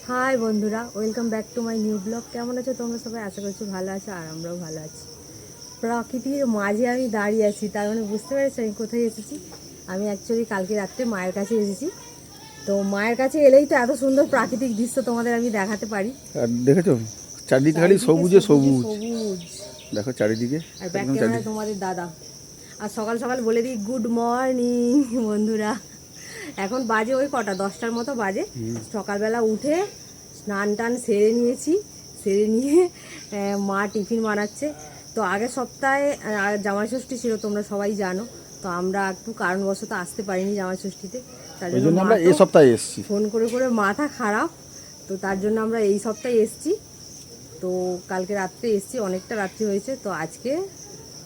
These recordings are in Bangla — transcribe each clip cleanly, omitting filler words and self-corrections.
হাই বন্ধুরা, welcome back to my new blog. কেমন আছো তোমরা সবাই? আশা করছি ভালো আছো, আর আমরাও ভালো আছি। প্রকৃতির মাঝে আমি দাঁড়িয়ে আছি, তার মানে বুঝতে পেরেছি আমি কোথায় এসেছি। আমি অ্যাকচুয়ালি কালকে রাত্রে মায়ের কাছে এসেছি। তো মায়ের কাছে এলেই তো এত সুন্দর প্রাকৃতিক দৃশ্য তোমাদের আমি দেখাতে পারি। আর দেখেছো চারদিকে খালি সবুজে সবুজ, সবুজ। দেখো চারিদিকে আর ব্যাক ক্যামেরায় তোমাদের দাদা। আর সকাল সকাল বলে দিই গুড মর্নিং বন্ধুরা। এখন বাজে ওই কটা 10টার মতো বাজে। সকালবেলা উঠে স্নান টান সেরে নিয়েছি, সেরে নিয়ে মা টিফিন বানাচ্ছে। তো আগের সপ্তাহে জামাই ষষ্ঠী ছিল, তোমরা সবাই জানো। তো আমরা একটু কারণবশত আসতে পারিনি জামাই ষষ্ঠীতে, তার জন্য আমরা এই সপ্তাহে এসেছি। ফোন করে করে মাথা খারাপ, তো তার জন্য আমরা এই সপ্তাহে এসেছি। তো কালকে রাত্রে এসেছি, অনেকটা রাত্রি হয়েছে। তো আজকে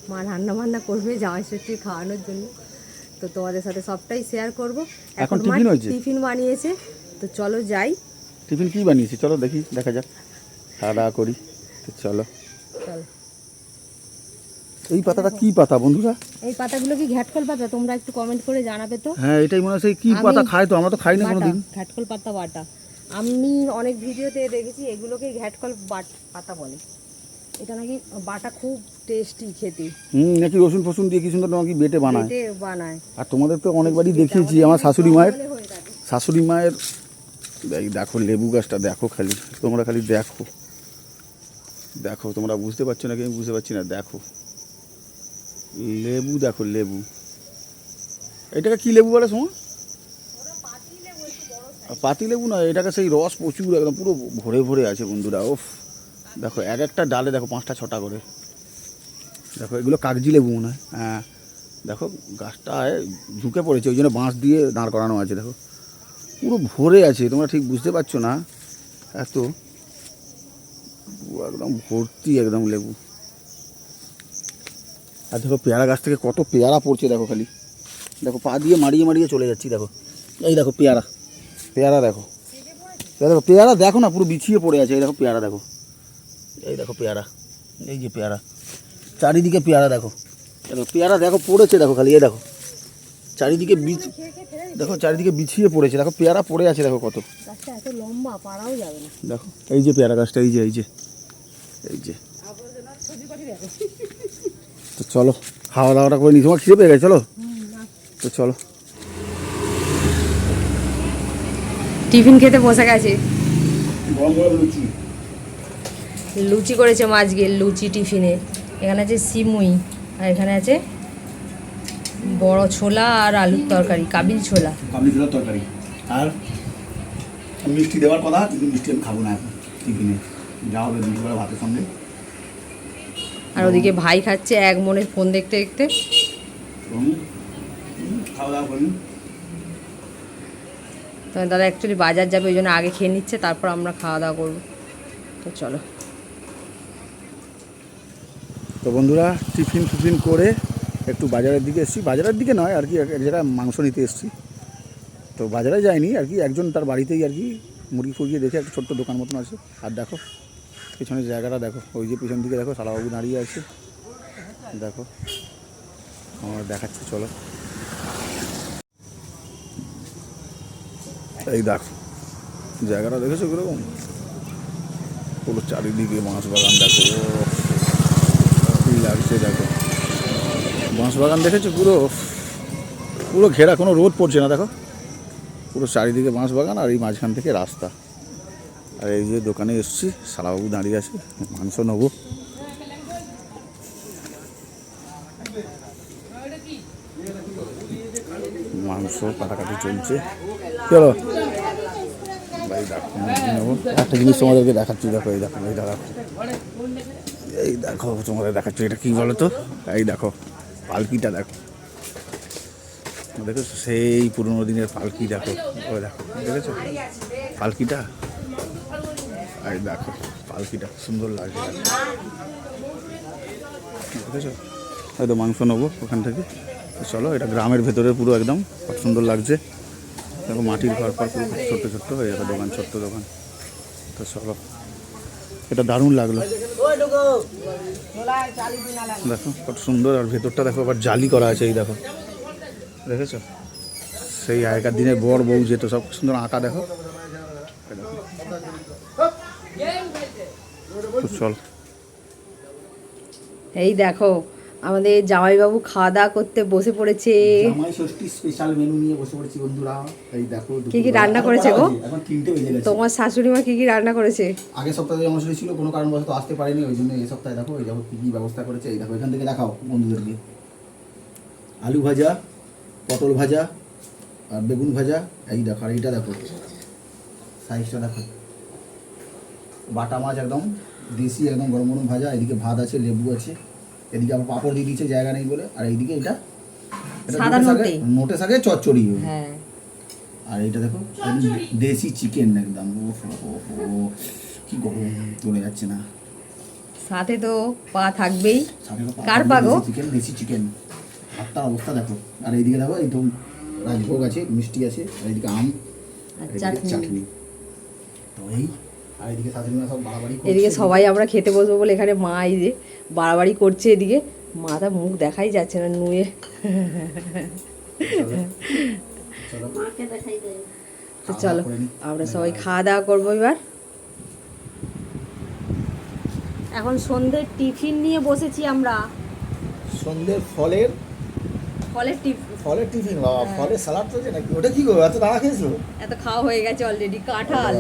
মা রান্না বান্না করবে জামাই ষষ্ঠী খাওয়ানোর জন্য। তো তোমাদের সাথে সবটাই শেয়ার করব। এখন মা টিফিন বানিয়েছে, তো চলো যাই। টিফিন কি বানিয়েছে চলো দেখি, দেখা যাক, খাওয়া দাওয়া করি। তো চলো চলো। এই পাতাটা কি পাতা বন্ধুরা? এই পাতাগুলো কি ঘ্যাটকল পাতা? তোমরা একটু কমেন্ট করে জানাবে তো। হ্যাঁ, এটাই মনে হয় কি পাতা খায়, তো আমরা তো খাই না কোনোদিন। ঘ্যাটকল পাতা বাটা, আমি অনেক ভিডিওতে দেখেছি এগুলোকে ঘ্যাটকল পাতা বলে। এটা নাকি বাটা খুব টেস্টি খেতে। নাকি রসুন ফসুন দিয়ে কি সুন্দর নাকি বেটে বানায়। আর তোমাদের তো অনেকবারই দেখিয়েছি আমার শাশুড়ি মায়ের দেখো লেবু গাছটা দেখো, খালি তোমরা খালি দেখো দেখো, তোমরা বুঝতে পারছো নাকি আমি বুঝতে পারছি না। দেখো লেবু, দেখো লেবু। এটাকে কি লেবু বলে সময়? পাতি লেবু নয়, এটাকে সেই রস প্রচুর একদম পুরো ভরে ভরে আছে বন্ধুরা। ওফ দেখো, এক একটা ডালে দেখো 5টা 6টা করে। দেখো এগুলো কাগজি লেবু মনে হয়। হ্যাঁ দেখো গাছটায় ঝুঁকে পড়েছে, ওই জন্য বাঁশ দিয়ে দাঁড় করানো আছে। দেখো পুরো ভরে আছে, তোমরা ঠিক বুঝতে পারছো না, এত একদম ভর্তি একদম লেবু। আর দেখো পেয়ারা গাছ থেকে কত পেয়ারা পড়ছে দেখো, খালি দেখো পা দিয়ে মারিয়ে মারিয়ে চলে যাচ্ছি। দেখো এই দেখো পেয়ারা, পেয়ারা দেখো, দেখো পেয়ারা দেখো না, পুরো বিছিয়ে পড়ে আছে। এই দেখো পেয়ারা দেখো, এই দেখো পেয়ারা, এই যে পেয়ারা, চারিদিকে পেয়ারা দেখো, দেখো পেয়ারা দেখো পড়েছে দেখো, খালি এই দেখো চারিদিকে দেখো চারিদিকে বিছিয়ে পড়েছে। দেখো পেয়ারা পড়ে আছে দেখো কত। দেখো এই যে পেয়ারা গাছটা, এই যে এই যে এই যে। তো চলো খাওয়া দাওয়াটা করে নি, তোমার খিদে পেয়ে গেছে, চলো তো চলো। টিফিন খেতে বসে গেছে, লুচি করেছে মা আজকে। লুচি টিফিনে এখানে আছে সিমুই, আর এখানে আছে বড় ছোলা আর আলুর তরকারি, কাবিল ছোলা তরকারি। আর মিষ্টি দেওয়ার কথা, কিন্তু মিষ্টি আমি খাবো না এখন টিফিনে, যা হবে দুপুরবেলা ভাতের সঙ্গে। আর ওদিকে ভাই খাচ্ছে এক মনে ফোন দেখতে দেখতে। খাওয়া দাওয়া করি। তো দাদা অ্যাকচুয়ালি বাজার যাবে, ওই জন্য আগে খেয়ে নিচ্ছে, তারপর আমরা খাওয়া দাওয়া করবো। তো চলো। তো বন্ধুরা টিফিন করে একটু বাজারের দিকে এসেছি, বাজারের দিকে নয় আর কি, এক জায়গায় মাংস নিতে এসেছি। তো বাজারে যাইনি আর কি, একজন তার বাড়িতেই আর কি মুরগি ফুরগি দেখে একটা ছোট্ট দোকান মতন আছে। আর দেখো পিছনের জায়গাটা দেখো, ওই যে পিছন দিকে দেখো শালাবাবু দাঁড়িয়ে আছে, দেখো আমার দেখাচ্ছি চলো। এই দেখো জায়গাটা দেখেছো কীরকম, পুরো চারিদিকে বাঁশ বাগান। দেখো কী লাগছে, দেখো বাঁশ বাগান দেখেছো, পুরো পুরো ঘেরা, কোনো রোদ পড়ছে না। দেখো পুরো চারিদিকে বাঁশ বাগান, আর এই মাঝখান থেকে রাস্তা। আর এই যে দোকানে এসেছি, শালাবাবু দাঁড়িয়ে আছে, মাংস নেবো। মাংস কাটাকাটি চলছে, চলো ভাই দেখো নেবো। একটা জিনিস তোমাদেরকে দেখাচ্ছি, দেখো এই দেখো, এই দেখো এই দেখো তোমাদের দেখাচ্ছি, এটা কী বলো তো, এই দেখো পালকিটা দেখো, দেখেছো সেই পুরোনো দিনের পালকি। দেখো ওই দেখো, দেখেছো পালকিটা, এই দেখো পালকিটা সুন্দর লাগছে, দেখেছো। হয়তো মাংস নেবো ওখান থেকে, চলো। এটা গ্রামের ভেতরে পুরো একদম কত সুন্দর লাগছে। দেখো মাটির ঘর পর পুরো ছোট্ট ছোট্ট হয়ে যাবে দোকান, ছোট্ট দোকান। তো চলো, এটা দারুণ লাগলো, দেখো কত সুন্দর। আর ভেতরটা দেখো আবার জালি করা আছে, এই দেখো দেখেছো সেই আগেকার দিনের বর বউ যেত, সব সুন্দর আঁকা দেখো। তো চল এই দেখো আমাদের জামাইবাবু খাওয়া দাওয়া করতে বসে পড়েছে। জামাই ষষ্ঠী স্পেশাল মেনু নিয়ে বসে পড়েছি বন্ধুরা। এই দেখো কি কি রান্না করেছে গো? এখন 3টে বেজে গেছে। তোমার শাশুড়ি মা কি কি রান্না করেছে? আগের সপ্তাহে জামাই ছিল, কোনো কারণবশত আসতে পারেনি, ওই জন্য এই সপ্তাহে দেখো এই দেখো কি কি ব্যবস্থা করেছে। এই দেখো এখান থেকে দেখাও বন্ধুদেরকে। আলু ভাজা, পটল ভাজা আর বেগুন ভাজা। এই দেখো, আর এইটা দেখো সাইজটা দেখো, বাটা মাছ একদম দেশি একদম গরম গরম ভাজা। এদিকে ভাত আছে, লেবু আছে, এদিকে আবার পাঁপড় দিয়ে দিয়েছে জায়গা নেই বলে। আর এইদিকে এটা সাদা নোটে শাকে চচ্চড়ি। হ্যাঁ, আর এইটা দেখো দেশি চিকেন একদম। ও কি গরম, চলে যাচ্ছে না। সাথে তো পা থাকবেই। সাথে তো কার পা গো? চিকেন, দেশি চিকেন। ভাতটার অবস্থা দেখো। আর এইদিকে দেখো এই তো রাজভোগ আছে, মিষ্টি আছে, আর এইদিকে আম আর আর এইদিকে চাটনি। তো এই আর এইদিকে শাশুড়ি মা সব বাড়াবাড়ি করছে। এদিকে সবাই আমরা খেতে বসবো বলে এখানে মা এই যে বাড়াবাড়ি করছে। এদিকে মাথা মুখ দেখাই যাচ্ছে না নুয়ে। চলো তো চলো আমরা সবাই খাওয়া দাওয়া করবো এবার। এখন সন্ধ্যের টিফিন নিয়ে বসেছি আমরা। সন্ধ্যের ফলের টিফিন। বাবা, ফলের সালাদ তো নাকি? ওটা কি গো, এত দাঁড়া খেয়েছো? এত খাওয়া হয়ে গেছে অলরেডি। কাঁঠাল,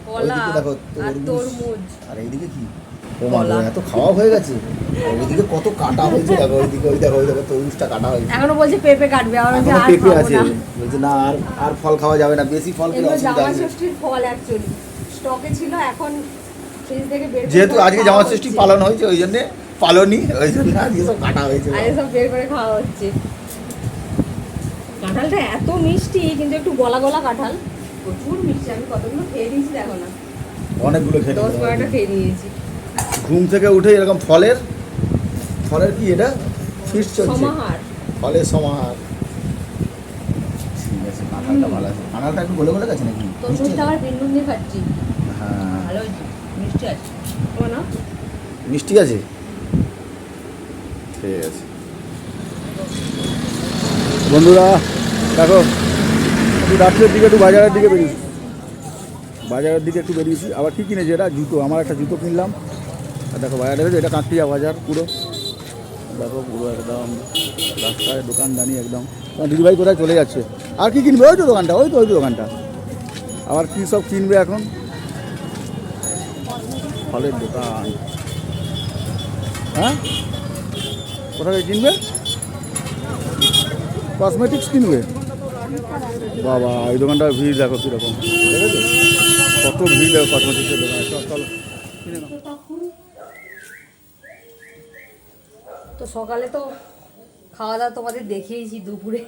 কলা ওইদিকে দেখো আর তরমুজ। আর এইদিকে কি? ও মা গো, এত খাওয়া হয়ে গেছে। ওইদিকে কত কাটা হয়েছে দেখো, ওইদিকে ওই দেখো তরমুজটা কাটা হয়েছে। এখনো বলছে পেঁপে কাটবে, আমার বলছে এখনো আর পেঁপে খাবো আছে, না। বলছে না আর ফল খাওয়া যাবে না, বেশি ফল খেলে এগুলো অসুবিধা জামা আছে। ষষ্ঠীর ফল অ্যাকচুয়ালি স্টকে ছিল, এখন ফ্রিজ থেকে বের করে যেহেতু আজকে খাওয়া জামা ষষ্ঠী হচ্ছে। পালন হয়েছে, ওই জন্য পালনই, ওই জন্য আজকে সব কাটা হয়েছে। আর এসব বের করে খাওয়া হচ্ছে। কাঁঠালটা এত মিষ্টি, কিন্তু একটু গলা গলা কাঁঠাল, প্রচুর মিষ্টি। আমি কতগুলো খেয়ে দিয়েছি দেখো না, অনেকগুলো খেয়ে 10-12টা খেয়ে নিয়েছি। ঘুম থেকে উঠে এরকম ফলের কি এটা ফিস্ট চলছে, সমাহার। ফলের সমাহার। ঠিক আছে, কাঁঠালটা ভালো আছে। কাঁঠালটা একটু গলে গলে গেছে নাকি? তরমুজটা আবার বিন নুন দিয়ে খাচ্ছি, হ্যাঁ, ভালো হয়েছে, মিষ্টি আছে। তোমার না? মিষ্টি আছে, ঠিক আছে। বন্ধুরা দেখো, একটু রাত্রের দিকে একটু বাজারের দিকে বেরিয়েছি। আবার কি কিনেছি? এটা জুতো, আমার একটা জুতো কিনলাম। আর দেখো বাজারে দেখেছো, এটা কাঁকড়িয়া বাজার পুরো। দেখো পুরো একদম রাস্তায় দোকানদানি একদম। দিদিভাই কোথায় চলে যাচ্ছে? আর কি কিনবে? ওই তো দোকানটা, ওই তো দোকানটা। আবার কী সব কিনবে এখন? ফলের দোকান। হ্যাঁ, কোথায় কিনবে? কসমেটিক্স কিনবে? বাবা, এই দোকানটার ভিড় দেখো কীরকম, দেখেছো কত ভিড় দেখো কসমেটিক্সের দোকানে। চলো কিনে নাও। তো সকালে তো খাওয়া দাওয়া তোমাদের দেখিয়েছি দুপুরে,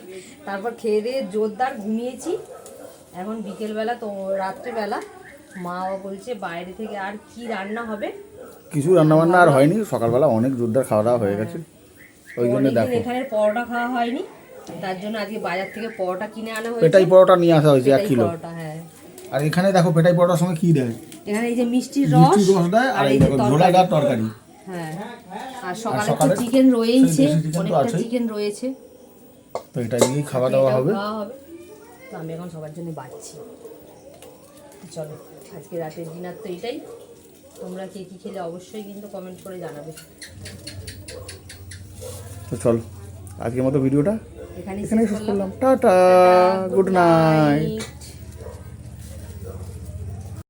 তারপর খেয়ে দিয়ে জোরদার ঘুমিয়েছি। এখন বিকেলবেলা তো রাত্রেবেলা মা বলছে বাইরে থেকে আর কি রান্না হবে। কিছু রান্নাবান্না আর হয়নি, সকালবেলা অনেক জোরদার খাওয়া দাওয়া হয়ে গেছে, ওই জন্য অনেকদিন দেখো এখানে পরোটা খাওয়া হয়নি, তার জন্য আজকে বাজার থেকে পরোটা কিনে আনা হয়েছে। পেটাই পরোটা নিয়ে আসা হয়েছে 1 পেটাই কিলো। পরোটা, হ্যাঁ। আর এখানে দেখো পেটাই পরোটার সঙ্গে কি দেয়? এখানে এই যে মিষ্টির মিষ্টি রস রস দেয়, আর এই যে দেখো ঝোলাদার তরকারি। হ্যাঁ, আর সকালে তো সকালে চিকেন রয়েছে, সেই দেশি চিকেন তো অনেকটা আছেই। চিকেন রয়েছে, তো এটা দিয়েই খাওয়া দাওয়া এটাও হবে। খাওয়া হবে। তো আমি এখন সবার জন্য বাঁচছি। চলো, আজকে রাতের ডিনার তো এটাই। তোমরা কে কী খেলে অবশ্যই কিন্তু কমেন্ট করে জানাবে। তো চলো, আজকের মতো ভিডিওটা এখানেই এখানেই শেষ শেষ করলাম। করলাম। Tata, good night.